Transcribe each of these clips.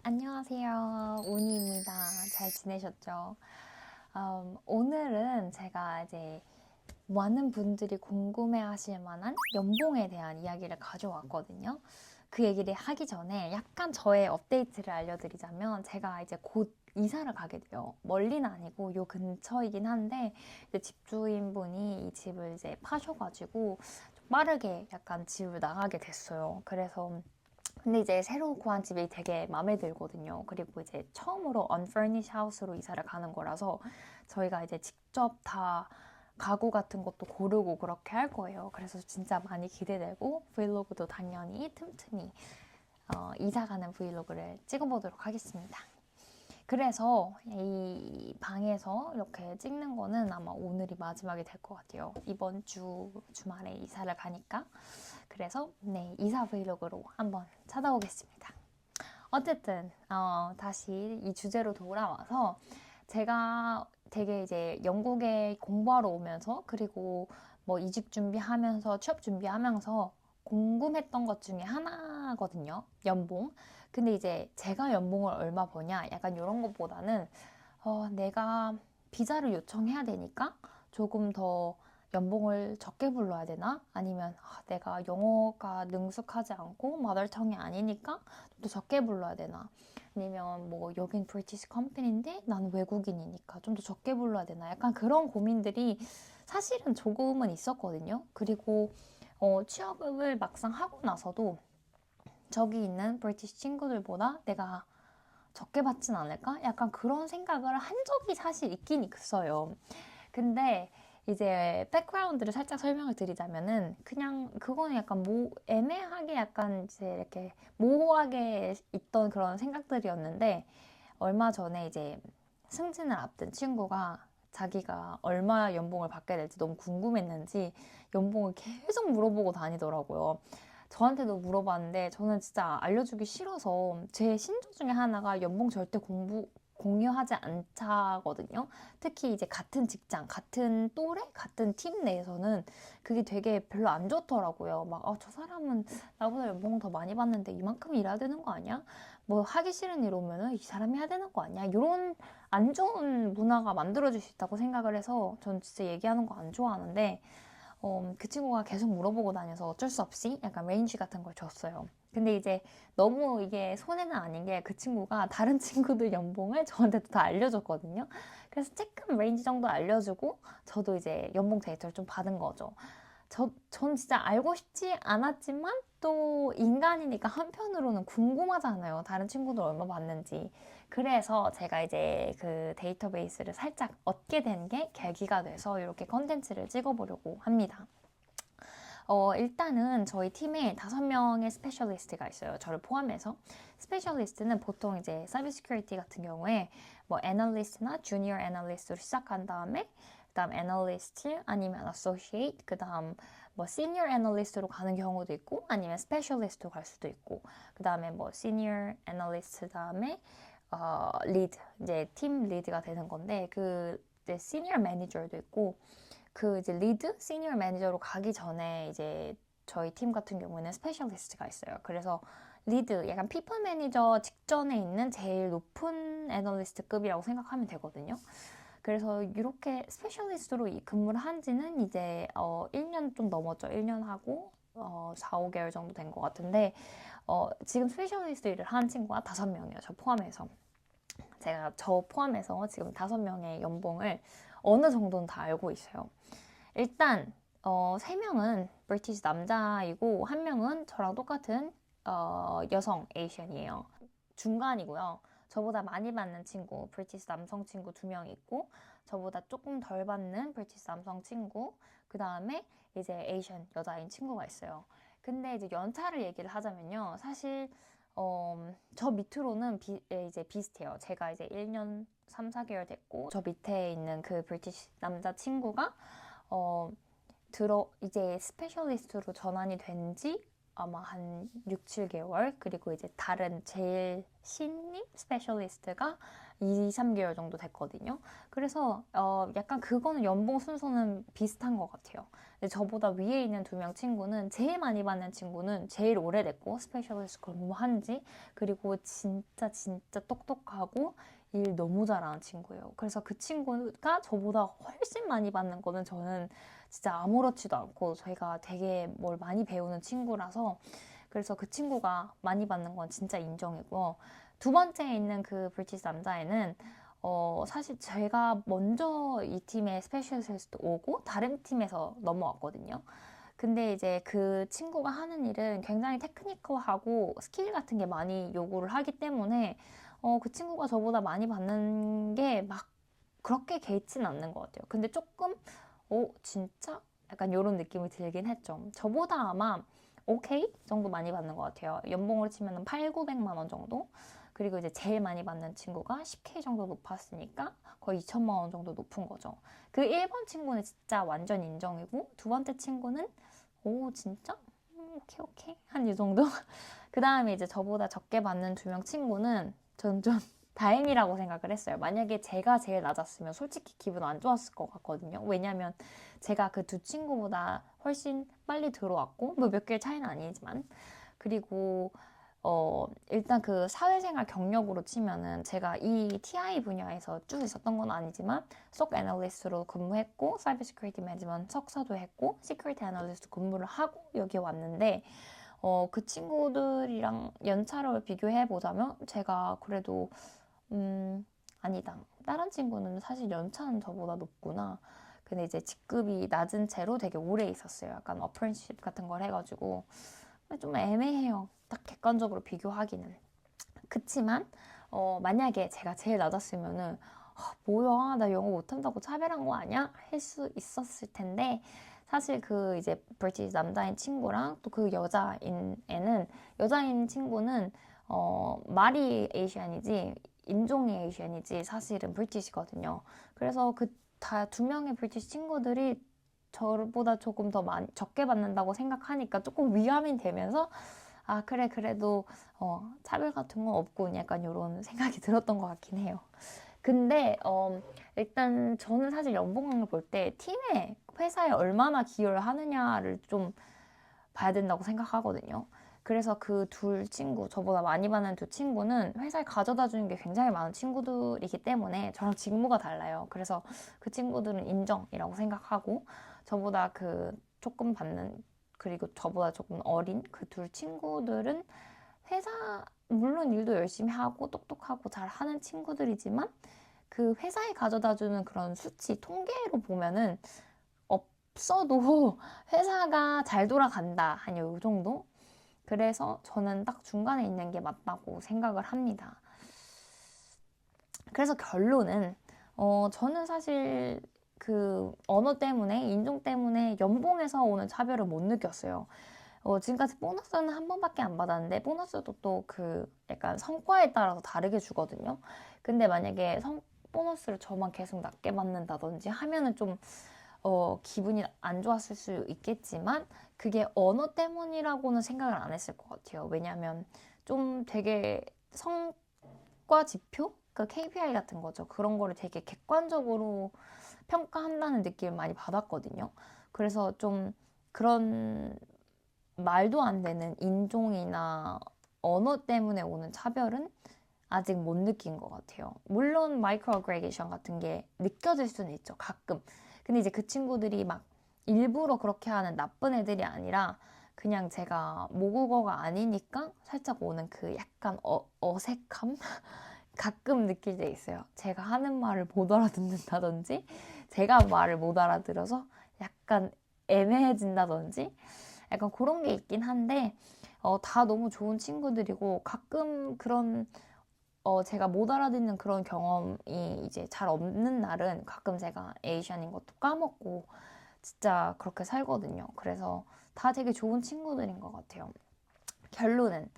안녕하세요. 운이입니다. 잘 지내셨죠? 오늘은 제가 이제 많은 분들이 궁금해 하실 만한 연봉에 대한 이야기를 가져왔거든요. 그 얘기를 하기 전에 약간 저의 업데이트를 알려드리자면 제가 이제 곧 이사를 가게 돼요. 멀리는 아니고 요 근처이긴 한데 이제 집주인분이 이 집을 이제 파셔가지고 좀 빠르게 약간 집을 나가게 됐어요. 그래서 근데 이제 새로 구한 집이 되게 마음에 들거든요. 그리고 이제 처음으로 unfurnished house로 이사를 가는 거라서 저희가 이제 직접 다 가구 같은 것도 고르고 그렇게 할 거예요. 그래서 진짜 많이 기대되고 브이로그도 당연히 틈틈이 이사 가는 브이로그를 찍어보도록 하겠습니다. 그래서 이 방에서 이렇게 찍는 거는 아마 오늘이 마지막이 될 것 같아요. 이번 주 주말에 이사를 가니까. 그래서 네, 이사 브이로그로 한번 찾아오겠습니다. 어쨌든 다시 이 주제로 돌아와서 제가 되게 이제 영국에 공부하러 오면서 그리고 뭐 이직 준비하면서 취업 준비하면서 궁금했던 것 중에 하나거든요. 연봉. 근데 이제 제가 연봉을 얼마 버냐 약간 이런 것보다는 내가 비자를 요청해야 되니까 조금 더 연봉을 적게 불러야 되나? 아니면 내가 영어가 능숙하지 않고 마더텅이 아니니까 좀 더 적게 불러야 되나? 아니면 뭐 여긴 브리티시 컴퍼니인데 나는 외국인이니까 좀 더 적게 불러야 되나? 약간 그런 고민들이 사실은 조금은 있었거든요. 그리고 취업을 막상 하고 나서도 저기 있는 브리티시 친구들보다 내가 적게 받진 않을까? 약간 그런 생각을 한 적이 사실 있긴 있어요. 근데 이제 백그라운드를 살짝 설명을 드리자면은 그냥 그거는 약간 애매하게 약간 이제 이렇게 모호하게 있던 그런 생각들이었는데 얼마 전에 이제 승진을 앞둔 친구가 자기가 얼마 연봉을 받게 될지 너무 궁금했는지 연봉을 계속 물어보고 다니더라고요. 저한테도 물어봤는데 저는 진짜 알려주기 싫어서 제 신조 중에 하나가 연봉 절대 공유하지 않자거든요. 특히 이제 같은 직장, 같은 또래, 같은 팀 내에서는 그게 되게 별로 안 좋더라고요. 막, 저 사람은 나보다 연봉 더 많이 받는데 이만큼 일해야 되는 거 아니야? 뭐 하기 싫은 일 오면은 이 사람이 해야 되는 거 아니야? 이런 안 좋은 문화가 만들어질 수 있다고 생각을 해서 전 진짜 얘기하는 거 안 좋아하는데 그 친구가 계속 물어보고 다녀서 어쩔 수 없이 약간 레인지 같은 걸 줬어요. 근데 이제 너무 이게 손해는 아닌 게 그 친구가 다른 친구들 연봉을 저한테도 다 알려줬거든요. 그래서 조금 레인지 정도 알려주고 저도 이제 연봉 데이터를 좀 받은 거죠. 전 진짜 알고 싶지 않았지만 또 인간이니까 한편으로는 궁금하잖아요. 다른 친구들 얼마 받는지. 그래서 제가 이제 그 데이터베이스를 살짝 얻게 된 게 계기가 돼서 이렇게 컨텐츠를 찍어보려고 합니다. 일단은 저희 팀에 5명의 스페셜리스트가 있어요. 저를 포함해서. 스페셜리스트는 보통 이제 사이버 시큐리티 같은 경우에 뭐 애널리스트나 주니어 애널리스트로 시작한 다음에 그다음 애널리스트 아니면 어소시에이트 그다음 뭐 시니어 애널리스트로 가는 경우도 있고 아니면 스페셜리스트로 갈 수도 있고 그다음에 뭐 시니어 애널리스트 다음에 리드 이제 팀 리드가 되는 건데 그 이제 시니어 매니저도 있고 그 이제 리드 시니어 매니저로 가기 전에 이제 저희 팀 같은 경우에는 스페셜리스트가 있어요. 그래서 리드 약간 피플 매니저 직전에 있는 제일 높은 애널리스트급이라고 생각하면 되거든요. 그래서 이렇게 스페셜리스트로 근무를 한 지는 이제 1년 좀 넘었죠. 1년 하고 4, 5개월 정도 된 것 같은데 지금 스페셜리스트 일을 한 친구가 5명이에요. 저 포함해서. 제가 저 포함해서 지금 5명의 연봉을 어느 정도는 다 알고 있어요. 일단 3명은 브리티시 남자이고 1명은 저랑 똑같은 여성 에이션이에요. 중간이고요. 저보다 많이 받는 친구, 브리티시 남성 친구 2명 있고 저보다 조금 덜 받는 브리티시 남성 친구 그 다음에 이제 에이션 여자인 친구가 있어요. 근데 이제 연차를 얘기를 하자면요. 사실 저 밑으로는 이제 비슷해요. 제가 이제 1년 3, 4개월 됐고 저 밑에 있는 그 브리티시 남자 친구가 이제 스페셜리스트로 전환이 된지 아마 한 6, 7개월, 그리고 이제 다른 제일 신입 스페셜리스트가 2, 3개월 정도 됐거든요. 그래서 약간 그거는 연봉 순서는 비슷한 것 같아요. 근데 저보다 위에 있는 2명 친구는 제일 많이 받는 친구는 제일 오래됐고 스페셜리스트 근무한 지, 그리고 진짜 진짜 똑똑하고 일 너무 잘하는 친구예요. 그래서 그 친구가 저보다 훨씬 많이 받는 거는 저는 진짜 아무렇지도 않고 저희가 되게 뭘 많이 배우는 친구라서, 그래서 그 친구가 많이 받는 건 진짜 인정이고, 두 번째에 있는 그 브리티시 남자애는 사실 제가 먼저 이 팀에 스페셜리스트 오고 다른 팀에서 넘어왔거든요. 근데 이제 그 친구가 하는 일은 굉장히 테크니컬하고 스킬 같은 게 많이 요구를 하기 때문에 그 친구가 저보다 많이 받는 게 막 그렇게 개의치는 않는 것 같아요. 근데 조금 진짜? 약간 이런 느낌이 들긴 했죠. 저보다 아마 오케이 정도 많이 받는 것 같아요. 연봉으로 치면 8, 900만 원 정도? 그리고 이제 제일 많이 받는 친구가 10K 정도 높았으니까 거의 2천만 원 정도 높은 거죠. 그 1번 친구는 진짜 완전 인정이고, 두 번째 친구는 오 진짜? 오케이 오케이 한 이 정도? 그 다음에 이제 저보다 적게 받는 2명 친구는 전 좀 다행이라고 생각을 했어요. 만약에 제가 제일 낮았으면 솔직히 기분 안 좋았을 것 같거든요. 왜냐면 제가 그 두 친구보다 훨씬 빨리 들어왔고, 뭐 몇 개월 차이는 아니지만, 그리고 일단 그 사회생활 경력으로 치면은 제가 이 TI 분야에서 쭉 있었던 건 아니지만 SOC 애널리스트로 근무했고, 사이버 시큐리티 매니지먼트 석사도 했고, 시큐리티 애널리스트 근무를 하고 여기 왔는데, 그 친구들이랑 연차를 비교해 보자면 제가 그래도 아니다. 다른 친구는 사실 연차는 저보다 높구나. 근데 이제 직급이 낮은 채로 되게 오래 있었어요. 약간 어프렌시십 같은 걸 해가지고 좀 애매해요. 딱 객관적으로 비교하기는. 그치만 만약에 제가 제일 낮았으면은 뭐야 나 영어 못한다고 차별한 거 아니야? 할 수 있었을 텐데, 사실 그 이제 브리티시 남자인 친구랑 또 그 여자인 애는, 여자인 친구는 말이 에이시안이지 인종이 에이시안이지 사실은 브리티시거든요. 그래서 그 다 2명의 브리티시 친구들이 저보다 조금 더 적게 받는다고 생각하니까 조금 위안이 되면서, 아 그래 그래도 차별 같은 건 없고 약간 이런 생각이 들었던 것 같긴 해요. 근데 일단 저는 사실 연봉을 볼 때 팀에, 회사에 얼마나 기여를 하느냐를 좀 봐야 된다고 생각하거든요. 그래서 그 둘 친구, 저보다 많이 받는 두 친구는 회사에 가져다 주는 게 굉장히 많은 친구들이기 때문에 저랑 직무가 달라요. 그래서 그 친구들은 인정이라고 생각하고, 저보다 그 조금 받는, 그리고 저보다 조금 어린 그 둘 친구들은 회사, 물론 일도 열심히 하고 똑똑하고 잘 하는 친구들이지만 그 회사에 가져다 주는 그런 수치, 통계로 보면은 없어도 회사가 잘 돌아간다. 한 요 정도? 그래서 저는 딱 중간에 있는 게 맞다고 생각을 합니다. 그래서 결론은, 저는 사실 그 언어 때문에, 인종 때문에 연봉에서 오는 차별을 못 느꼈어요. 지금까지 보너스는 한 번밖에 안 받았는데, 보너스도 또 그 약간 성과에 따라서 다르게 주거든요. 근데 만약에 보너스를 저만 계속 낮게 받는다든지 하면은 좀 기분이 안 좋았을 수 있겠지만, 그게 언어 때문이라고는 생각을 안 했을 것 같아요. 왜냐면 좀 되게 성과 지표? 그 KPI 같은 거죠. 그런 거를 되게 객관적으로 평가한다는 느낌을 많이 받았거든요. 그래서 좀 그런 말도 안 되는 인종이나 언어 때문에 오는 차별은 아직 못 느낀 것 같아요. 물론 마이크로 어그레게이션 같은 게 느껴질 수는 있죠, 가끔. 근데 이제 그 친구들이 막 일부러 그렇게 하는 나쁜 애들이 아니라 그냥 제가 모국어가 아니니까 살짝 오는 그 약간 어색함? 가끔 느낄 때 있어요. 제가 하는 말을 못 알아듣는다든지, 제가 말을 못 알아들어서 약간 애매해진다든지, 약간 그런 게 있긴 한데, 다 너무 좋은 친구들이고, 가끔 그런, 제가 못 알아듣는 그런 경험이 이제 잘 없는 날은 가끔 제가 에이시안인 것도 까먹고, 진짜 그렇게 살거든요. 그래서 다 되게 좋은 친구들인 것 같아요. 결론은,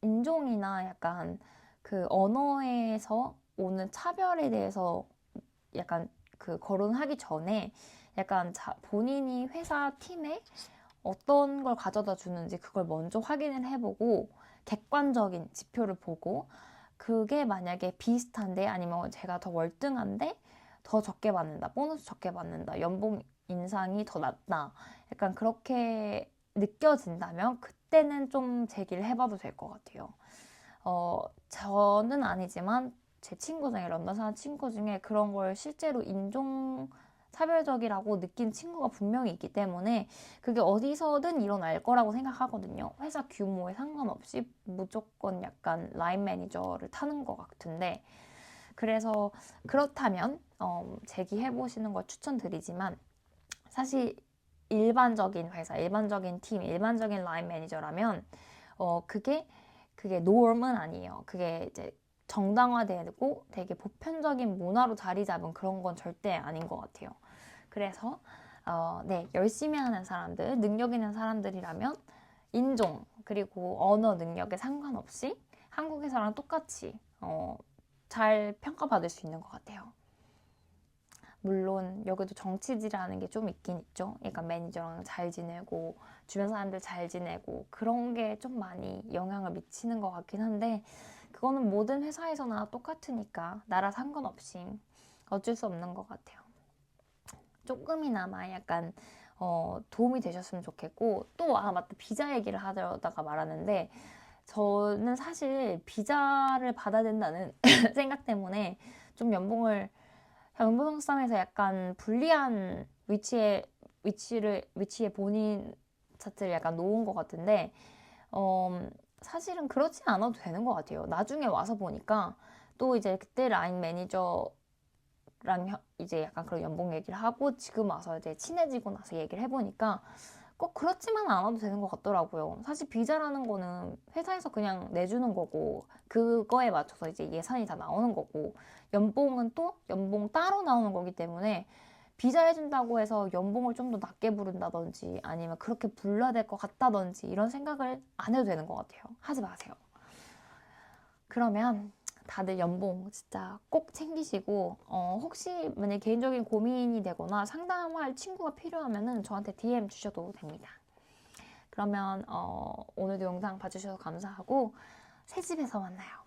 인종이나 약간 그 언어에서 오는 차별에 대해서 약간 그 거론하기 전에 약간 본인이 회사 팀에 어떤 걸 가져다 주는지 그걸 먼저 확인을 해보고 객관적인 지표를 보고 그게 만약에 비슷한데 아니면 제가 더 월등한데 더 적게 받는다, 보너스 적게 받는다, 연봉 인상이 더 낮다, 약간 그렇게 느껴진다면 그때는 좀 제기를 해봐도 될 것 같아요. 저는 아니지만 제 친구 중에, 런던 사는 친구 중에 그런 걸 실제로 인종차별적이라고 느낀 친구가 분명히 있기 때문에 그게 어디서든 일어날 거라고 생각하거든요. 회사 규모에 상관없이 무조건 약간 라인 매니저를 타는 것 같은데, 그래서 그렇다면 제기해보시는 걸 추천드리지만, 사실 일반적인 회사, 일반적인 팀, 일반적인 라인 매니저라면 그게 노멀은 아니에요. 그게 이제 정당화되고 되게 보편적인 문화로 자리 잡은 그런 건 절대 아닌 것 같아요. 그래서 네, 열심히 하는 사람들, 능력 있는 사람들이라면 인종 그리고 언어 능력에 상관없이 한국에서랑 똑같이 잘 평가받을 수 있는 것 같아요. 물론 여기도 정치지라는 게 좀 있긴 있죠. 그러니까 매니저랑 잘 지내고 주변 사람들 잘 지내고 그런 게 좀 많이 영향을 미치는 것 같긴 한데, 그거는 모든 회사에서나 똑같으니까 나라 상관없이 어쩔 수 없는 것 같아요. 조금이나마 약간 도움이 되셨으면 좋겠고, 또 맞다, 비자 얘기를 하려다가 말았는데, 저는 사실 비자를 받아야 된다는 생각 때문에 좀 연봉을 연봉성에서 약간 불리한 위치에 본인 자체를 약간 놓은 것 같은데, 사실은 그렇지 않아도 되는 것 같아요. 나중에 와서 보니까 또 이제 그때 라인 매니저랑 이제 약간 그런 연봉 얘기를 하고 지금 와서 이제 친해지고 나서 얘기를 해보니까 꼭 그렇지만 않아도 되는 것 같더라고요. 사실 비자라는 거는 회사에서 그냥 내주는 거고 그거에 맞춰서 이제 예산이 다 나오는 거고, 연봉은 또 연봉 따로 나오는 거기 때문에 비자 해준다고 해서 연봉을 좀 더 낮게 부른다든지 아니면 그렇게 불러야 될 것 같다든지 이런 생각을 안 해도 되는 것 같아요. 하지 마세요. 그러면 다들 연봉 진짜 꼭 챙기시고, 혹시 만약 개인적인 고민이 되거나 상담할 친구가 필요하면은 저한테 DM 주셔도 됩니다. 그러면 오늘도 영상 봐주셔서 감사하고 새 집에서 만나요.